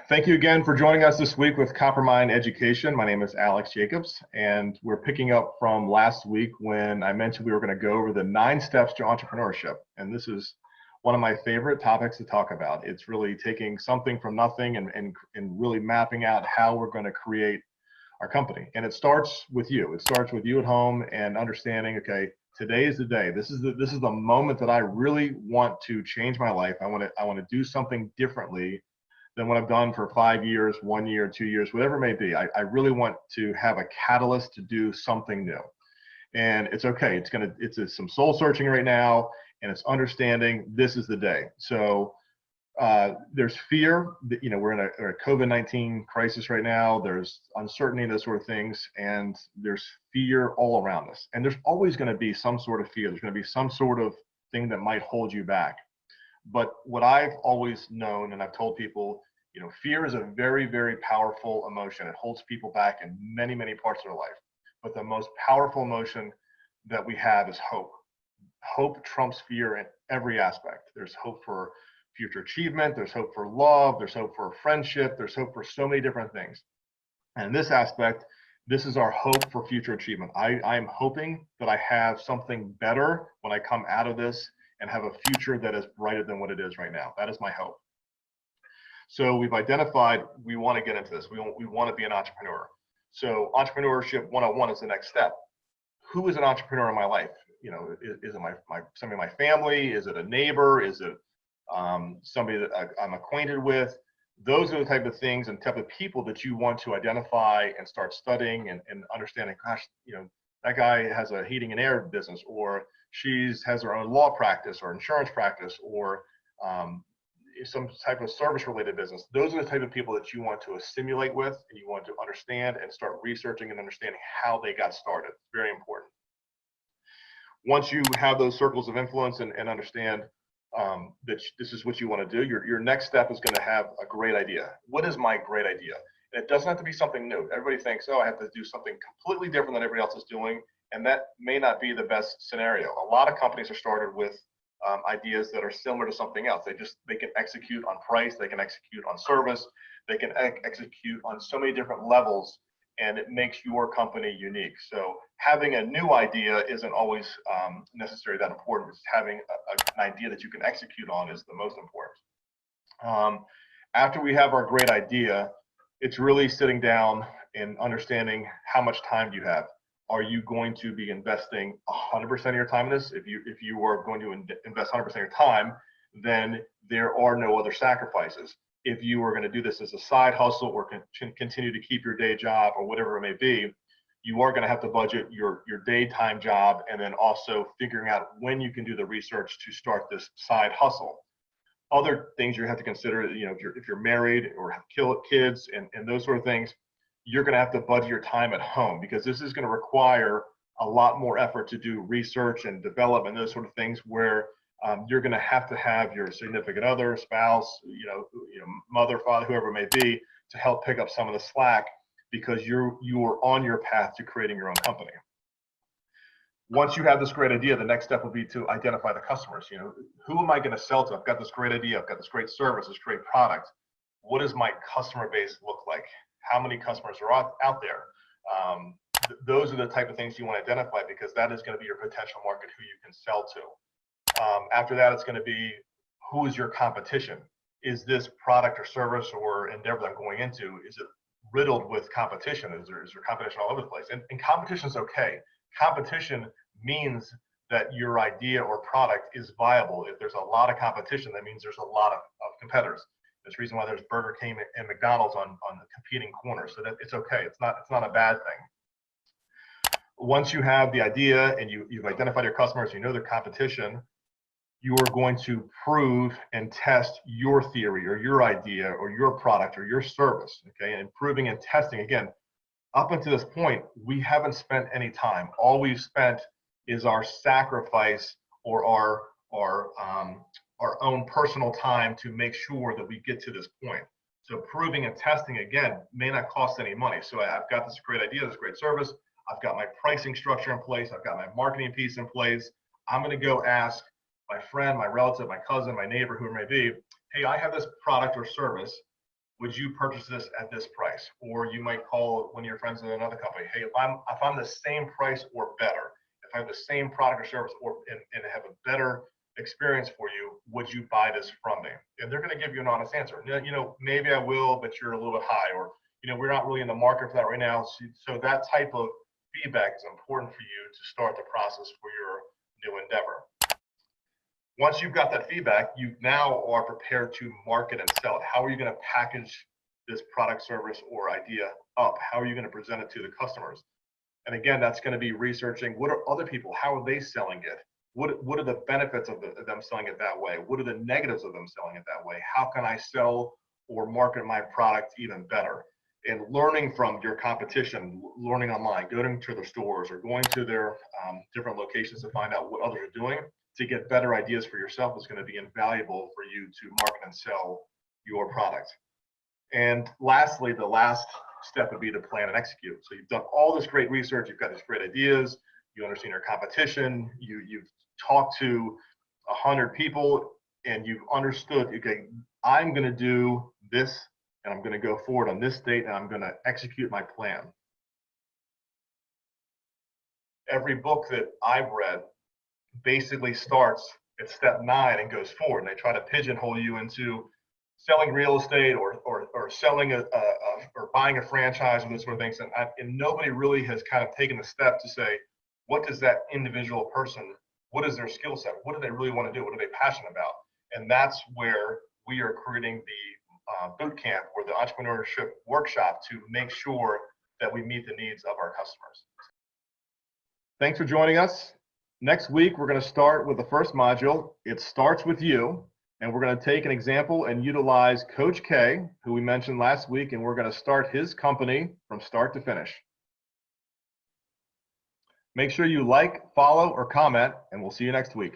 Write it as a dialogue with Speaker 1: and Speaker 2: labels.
Speaker 1: Thank you again for joining us this week with Coppermine Education. My name is Alex Jacobs, and we're picking up from last week when I mentioned we were going to go over the 9 steps to entrepreneurship. And this is one of my favorite topics to talk about. It's really taking something from nothing and really mapping out how we're going to create our company. And it starts with you. It starts with you at home and understanding, okay, today is the day. This is the moment that I really want to change my life. I want to do something differently than what I've done for 5 years, 1 year, 2 years, whatever it may be. I really want to have a catalyst to do something new. And it's okay. It's some soul searching right now, and it's understanding this is the day. So there's fear. We're in a COVID-19 crisis right now. There's uncertainty and those sort of things, and there's fear all around us. And there's always going to be some sort of fear. There's going to be some sort of thing that might hold you back. But what I've always known, and I've told people, fear is a very, very powerful emotion. It holds people back in many, many parts of their life. But the most powerful emotion that we have is hope. Hope trumps fear in every aspect. There's hope for future achievement. There's hope for love. There's hope for friendship. There's hope for so many different things. And in this aspect, this is our hope for future achievement. I'm hoping that I have something better when I come out of this and have a future that is brighter than what it is right now. That is my hope. So we've identified we want to get into this. We want to be an entrepreneur. So entrepreneurship 101 is the next step. Who is an entrepreneur in my life? Is it somebody in my family? Is it a neighbor? Is it somebody that I'm acquainted with? Those are the type of things and type of people that you want to identify and start studying and understanding. Gosh, that guy has a heating and air business, or she has her own law practice or insurance practice, or some type of service related business. Those are the type of people that you want to assimilate with, and you want to understand and start researching and understanding how they got started. It's very important. Once you have those circles of influence and understand that this is what you want to do, your next step is going to have a great idea. What is my great idea? And it doesn't have to be something new. Everybody thinks, oh, I have to do something completely different than everybody else is doing. And that may not be the best scenario. A lot of companies are started with ideas that are similar to something else. They can execute on price, they can execute on service, they can execute on so many different levels, and it makes your company unique. So having a new idea isn't always necessarily that important. Just having an idea that you can execute on is the most important. After we have our great idea, it's really sitting down and understanding how much time do you have. Are you going to be investing 100% of your time in this? If you are going to invest 100% of your time, then there are no other sacrifices. If you are going to do this as a side hustle or continue to keep your day job or whatever it may be, you are going to have to budget your daytime job, and then also figuring out when you can do the research to start this side hustle. Other things you have to consider, if you're married or have kids and those sort of things, you're going to have to budget your time at home, because this is going to require a lot more effort to do research and develop and those sort of things, where you're going to have your significant other, spouse, mother, father, whoever it may be, to help pick up some of the slack, because you are on your path to creating your own company. Once you have this great idea, the next step will be to identify the customers. Who am I going to sell to? I've got this great idea. I've got this great service, this great product. What does my customer base look like? How many customers are out there? Those are the type of things you want to identify, because that is going to be your potential market, who you can sell to. After that, it's going to be, who is your competition? Is this product or service or endeavor that I'm going into, is it riddled with competition? Is there competition all over the place? And competition is okay. Competition means that your idea or product is viable. If there's a lot of competition, that means there's a lot of competitors. There's a reason why there's Burger King and McDonald's on the competing corners. So that it's okay. It's not a bad thing. Once you have the idea and you've identified your customers, you know their competition, you are going to prove and test your theory or your idea or your product or your service. Okay, and proving and testing, again, up until this point, we haven't spent any time. All we've spent is our sacrifice or our own personal time to make sure that we get to this point. So proving and testing, again, may not cost any money. So I've got this great idea, this great service. I've got my pricing structure in place. I've got my marketing piece in place. I'm going to go ask my friend, my relative, my cousin, my neighbor, whoever it may be, hey, I have this product or service. would you purchase this at this price? Or you might call one of your friends in another company, hey, if I'm the same price or better, if I have the same product or service and have a better experience for you, would you buy this from me? And they're going to give you an honest answer. Maybe I will, but you're a little bit high, or we're not really in the market for that right now. So that type of feedback is important for you to start the process for your new endeavor. Once you've got that feedback, you now are prepared to market and sell it. How are you going to package this product, service, or idea up? How are you going to present it to the customers? And again, that's going to be researching what are other people, how are they selling it? What are the benefits of them selling it that way? What are the negatives of them selling it that way? How can I sell or market my product even better? And learning from your competition, learning online, going to their stores or going to their different locations to find out what others are doing to get better ideas for yourself is going to be invaluable for you to market and sell your product. And lastly, the last step would be to plan and execute. So you've done all this great research, you've got these great ideas, you understand your competition, you've talked to 100 people, and you've understood, okay, I'm going to do this, and I'm going to go forward on this date, and I'm going to execute my plan. Every book that I've read basically starts at step 9 and goes forward, and they try to pigeonhole you into selling real estate or selling or buying a franchise and this sort of things. And nobody really has kind of taken the step to say, what does that individual person, what is their skill set? What do they really want to do? What are they passionate about? And that's where we are creating the boot camp or the entrepreneurship workshop to make sure that we meet the needs of our customers. Thanks for joining us. Next week, we're going to start with the first module. It starts with you. And we're going to take an example and utilize Coach K, who we mentioned last week, and we're going to start his company from start to finish. Make sure you like, follow, or comment, and we'll see you next week.